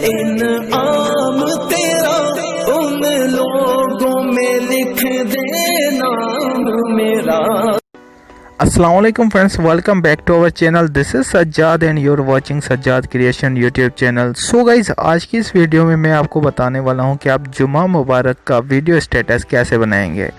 इनाम तेरा उन लोगों में लिख दे नाम मेरा। अस्सलाम वालेकुम friends, welcome back to our channel. This is Sajjad and you are watching Sajjad creation YouTube channel. So guys, आज की इस वीडियो में मैं आपको बताने वाला हूं कि आप जुम्मा मुबारक का वीडियो स्टेटस कैसे बनाएंगे,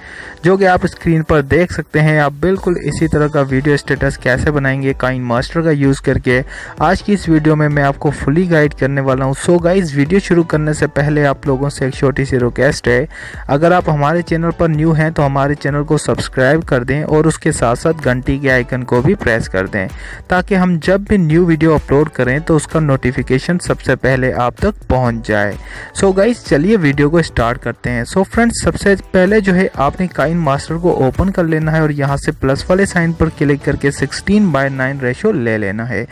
जो कि आप स्क्रीन पर देख सकते हैं। आप बिल्कुल इसी तरह का वीडियो स्टेटस कैसे बनाएंगे KineMaster का यूज़ करके, आज की इस वीडियो में मैं आपको फुली गाइड करने वाला हूँ। सो गाइज, वीडियो शुरू करने से पहले आप लोगों से एक छोटी सी रिक्वेस्ट है, अगर आप हमारे चैनल पर न्यू हैं तो हमारे चैनल को सब्सक्राइब कर दें और उसके साथ साथ घंटी के आइकन को भी प्रेस कर दें, ताकि हम जब भी न्यू वीडियो अपलोड करें तो उसका नोटिफिकेशन सबसे पहले आप तक पहुंच जाए। सो गाइस, चलिए वीडियो को स्टार्ट करते हैं। सो फ्रेंड्स, सबसे पहले जो है आपने KineMaster को ओपन कर लेना है और यहाँ से प्लस वाले साइन पर क्लिक करके 16:9 रेशो ले लेना है।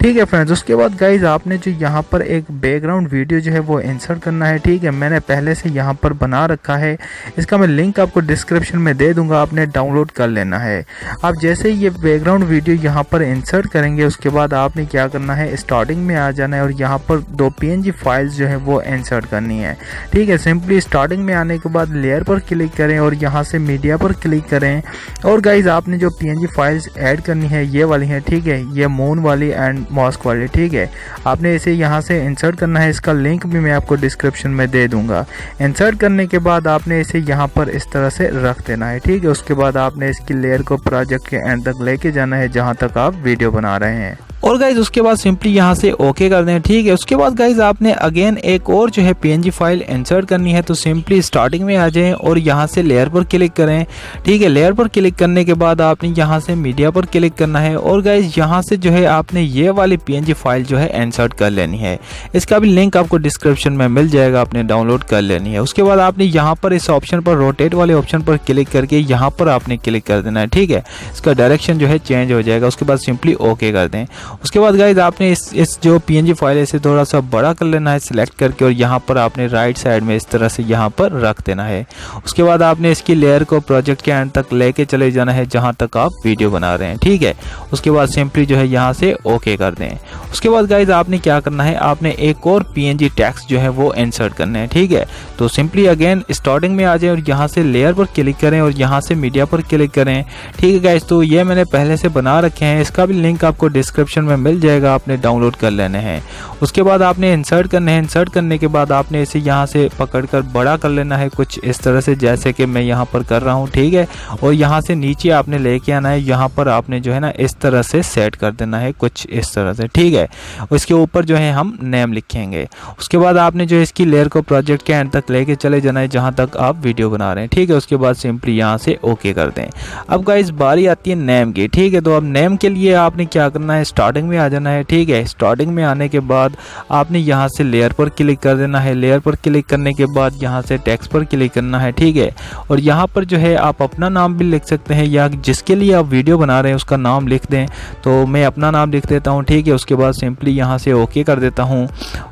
ठीक है फ्रेंड्स, उसके बाद गाइज आपने जो यहाँ पर एक बैकग्राउंड वीडियो जो है वो इंसर्ट करना है। ठीक है, मैंने पहले से यहाँ पर बना रखा है, इसका मैं लिंक आपको डिस्क्रिप्शन में दे दूंगा, आपने डाउनलोड कर लेना है। आप जैसे ये बैकग्राउंड वीडियो यहाँ पर इंसर्ट करेंगे, उसके बाद आपने क्या करना है, स्टार्टिंग में आ जाना है और यहाँ पर 2 PNG फाइल्स जो है वो इंसर्ट करनी है। ठीक है, सिंपली स्टार्टिंग में आने के बाद लेयर पर क्लिक करें और यहाँ से मीडिया पर क्लिक करें। और गाइज आपने जो PNG फाइल्स ऐड करनी है ये वाली है। ठीक है, ये मून वाली एंड मॉस्क वाली। ठीक है, आपने इसे यहाँ से इंसर्ट करना है, इसका लिंक भी मैं आपको डिस्क्रिप्शन में दे दूंगा। इंसर्ट करने के बाद आपने इसे यहाँ पर इस तरह से रख देना है। ठीक है, उसके बाद आपने इसकी लेयर को प्रोजेक्ट के एंड तक लेके जाना है जहां तक आप वीडियो बना रहे हैं। और गाइज उसके बाद सिंपली यहाँ से ओके कर दें। ठीक है, उसके बाद गाइज आपने अगेन एक और जो है PNG फाइल इंसर्ट करनी है, तो सिंपली स्टार्टिंग में आ जाएं और यहाँ से लेयर पर क्लिक करें। ठीक है, लेयर पर क्लिक करने के बाद आपने यहाँ से मीडिया पर क्लिक करना है और गाइज यहाँ से जो है आपने ये वाली PNG फाइल जो है इंसर्ट कर लेनी है। इसका भी लिंक आपको डिस्क्रिप्शन में मिल जाएगा, आपने डाउनलोड कर लेनी है। उसके बाद आपने यहाँ पर इस ऑप्शन पर रोटेट वाले ऑप्शन पर क्लिक करके यहाँ पर आपने क्लिक कर देना है। ठीक है, इसका डायरेक्शन जो है चेंज हो जाएगा। उसके बाद सिंपली ओके कर दें। उसके बाद गाइज आपने इस जो PNG फाइल है इसे थोड़ा सा बड़ा कर लेना है सिलेक्ट करके और यहाँ पर आपने राइट साइड में इस तरह से यहाँ पर रख देना है। उसके बाद आपने इसकी लेयर को प्रोजेक्ट के एंड तक लेके चले जाना है जहाँ तक आप वीडियो बना रहे हैं। ठीक है, उसके बाद सिंपली जो है यहाँ से ओके कर दें। उसके बाद गाइज आपने क्या करना है, आपने एक और PNG टेक्स्ट जो है वो इंसर्ट करने हैं। ठीक है, तो सिंपली अगेन स्टार्टिंग में आ जाए और यहाँ से लेयर पर क्लिक करें और यहाँ से मीडिया पर क्लिक करें। ठीक है गाइज, तो ये मैंने पहले से बना रखे हैं, इसका भी लिंक आपको डिस्क्रिप्शन में मिल जाएगा, आपने डाउनलोड कर लेने हैं। उसके बाद आपने इंसर्ट करने हैं। इंसर्ट करने के बाद आपने इसे यहाँ से पकड़कर बड़ा कर लेना है कुछ इस तरह से, जैसे कि मैं यहाँ पर कर रहा हूँ। ठीक है, और यहाँ से नीचे आपने लेके आना है, यहाँ पर आपने जो है ना इस तरह से सेट कर देना है कुछ इस तरह से। ठीक है, उसके ऊपर जो है हम नेम लिखेंगे। उसके बाद आपने जो इसकी लेयर को प्रोजेक्ट के एंड तक लेके चले जाना है जहाँ तक आप वीडियो बना रहे हैं। ठीक है, उसके बाद सिंपली यहाँ से ओके कर दें। अब गाइस बारी आती है नेम की। ठीक है, तो अब नेम के लिए आपने क्या करना है, स्टार्टिंग में आ जाना है। ठीक है, स्टार्टिंग में आने के बाद आपने यहाँ से लेयर पर क्लिक कर देना है। लेयर पर क्लिक करने के बाद यहाँ से टेक्स्ट पर क्लिक करना है। ठीक है, और यहाँ पर जो है आप अपना नाम भी लिख सकते हैं या जिसके लिए आप वीडियो बना रहे हैं उसका नाम लिख दें, तो मैं अपना नाम लिख देता हूँ। ठीक है, उसके बाद सिंपली यहाँ से ओके कर देता हूँ।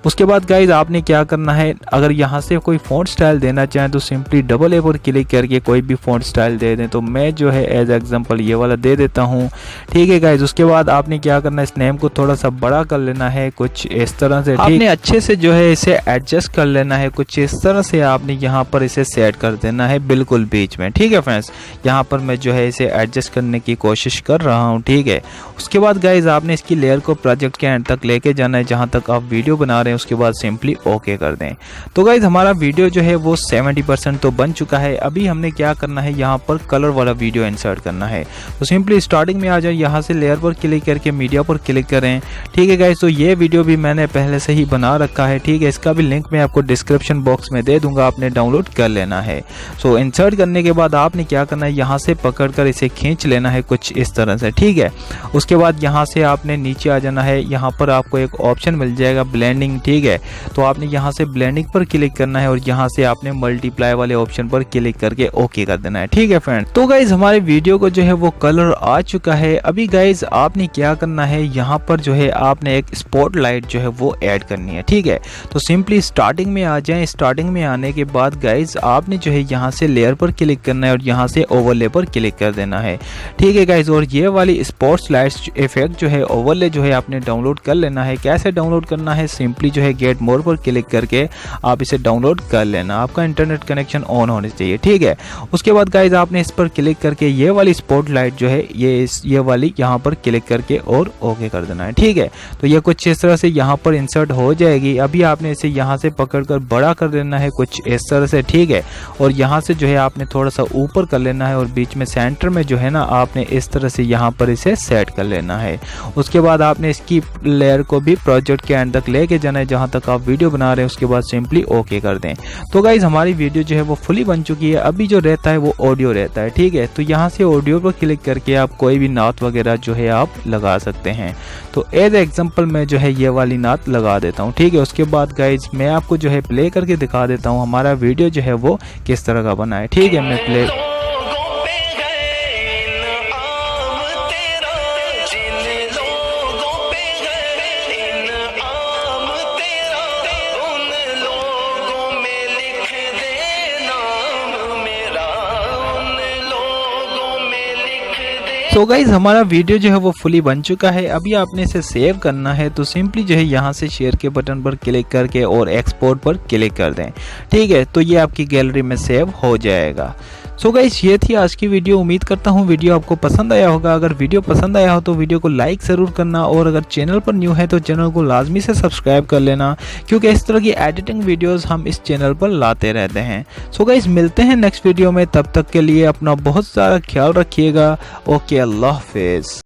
उसके बाद गाइज आपने क्या करना है, अगर यहाँ से कोई फॉन्ट स्टाइल देना चाहें तो सिंपली डबल ए पर क्लिक करके कोई भी फॉन्ट स्टाइल दे दें, तो मैं जो है एज एग्जाम्पल ये वाला दे देता हूँ। ठीक है गाइज, उसके बाद आपने क्या करना है, इस नेम को थोड़ा सा बड़ा कर लेना है कुछ इस तरह से। आपने अच्छे से जो है इसे एडजस्ट कर लेना है कुछ इस तरह से, आपने यहाँ पर इसे सेट कर देना है बिल्कुल बीच में। ठीक है फ्रेंड्स, यहाँ पर मैं जो है इसे एडजस्ट करने की कोशिश कर रहा हूँ। ठीक है, उसके बाद गाइज आपने इसकी लेयर को प्रोजेक्ट के एंड तक लेके जाना है जहाँ तक आप वीडियो बना रहे हैं। उसके बाद सिंपली ओके कर दें। तो गाइज हमारा वीडियो जो है वो 70% तो बन चुका है। अभी हमने क्या करना है, यहाँ पर कलर वाला वीडियो इंसर्ट करना है। तो सिंपली स्टार्टिंग में आ जाए, यहाँ से लेयर पर क्लिक करके मीडिया पर क्लिक करें। ठीक है गाइज, तो ये वीडियो भी मैंने पहले से ही बना रखा है। ठीक है, इसका भी लिंक मैं आपको डिस्क्रिप्शन बॉक्स में दे दूंगा, आपने डाउनलोड कर लेना है। सो इंसर्ट करने के बाद आपने क्या करना है, यहाँ से पकड़कर इसे खींच लेना है कुछ इस तरह से। ठीक है, उसके बाद यहाँ से आपने नीचे आ जाना है, यहाँ पर आपको एक ऑप्शन मिल जाएगा ब्लेंडिंग। ठीक है, तो आपने यहाँ से ब्लेंडिंग पर क्लिक करना है और यहाँ से आपने मल्टीप्लाई वाले ऑप्शन पर क्लिक करके ओके कर देना है। ठीक है फ्रेंड, तो गाइज हमारे वीडियो को जो है वो कलर आ चुका है। अभी गाइज आपने क्या करना है, यहाँ पर जो है आपने एक स्पॉटलाइट जो है वो ऐड करनी है। ठीक है, तो सिंपली स्टार्टिंग में आ जाएं। स्टार्टिंग में आने के बाद गाइज आपने जो है यहाँ से लेयर पर क्लिक करना है और यहाँ से ओवरले पर क्लिक कर देना है। ठीक है गाइज, और ये वाली स्पॉटलाइट इफेक्ट जो है ओवरले जो है आपने डाउनलोड कर लेना है। कैसे डाउनलोड करना है, सिंपली जो है गेट मोर पर क्लिक करके आप इसे डाउनलोड कर लेना। आपका इंटरनेट कनेक्शन ऑन होने चाहिए। ठीक है, उसके बाद गाइज आपने इस पर क्लिक करके ये वाली स्पॉटलाइट जो है ये वाली यहाँ पर क्लिक करके और ओके कर देना है। ठीक है, तो ये कुछ इस तरह से यहाँ पर इंसर्ट हो जाएगी। अभी आपने इसे यहाँ से पकड़कर बड़ा कर देना है कुछ इस तरह से। ठीक है, और यहाँ से जो है आपने थोड़ा सा ऊपर कर लेना है और बीच में सेंटर में जो है ना आपने इस तरह से यहाँ पर इसे सेट कर लेना है। उसके बाद आपने इसकी लेयर को भी प्रोजेक्ट के एंड तक लेके जाना है जहाँ तक आप वीडियो बना रहे हैं। उसके बाद सिंपली ओके कर दें। तो गाइज हमारी वीडियो जो है वो फुली बन चुकी है। अभी जो रहता है वो ऑडियो रहता है। ठीक है, तो यहाँ से ऑडियो पर क्लिक करके आप कोई भी नात वगैरह जो है आप लगा सकते हैं। तो एज एग्जांपल मैं जो है ये वाली नात लगा देता हूँ। ठीक है, उसके बाद गाइज मैं आपको जो है प्ले करके दिखा देता हूँ हमारा वीडियो जो है वो किस तरह का बना है। ठीक है, मैं प्ले तो गाइज हमारा वीडियो जो है वो फुली बन चुका है। अभी आपने इसे सेव करना है, तो सिंपली जो है यहाँ से शेयर के बटन पर क्लिक करके और एक्सपोर्ट पर क्लिक कर दें। ठीक है, तो ये आपकी गैलरी में सेव हो जाएगा। सो गाइस ये थी आज की वीडियो। उम्मीद करता हूँ वीडियो आपको पसंद आया होगा। अगर वीडियो पसंद आया हो तो वीडियो को लाइक ज़रूर करना, और अगर चैनल पर न्यू है तो चैनल को लाजमी से सब्सक्राइब कर लेना, क्योंकि इस तरह की एडिटिंग वीडियोस हम इस चैनल पर लाते रहते हैं। सो गाइस मिलते हैं नेक्स्ट वीडियो में, तब तक के लिए अपना बहुत सारा ख्याल रखिएगा। ओके, अल्लाह हाफिज़।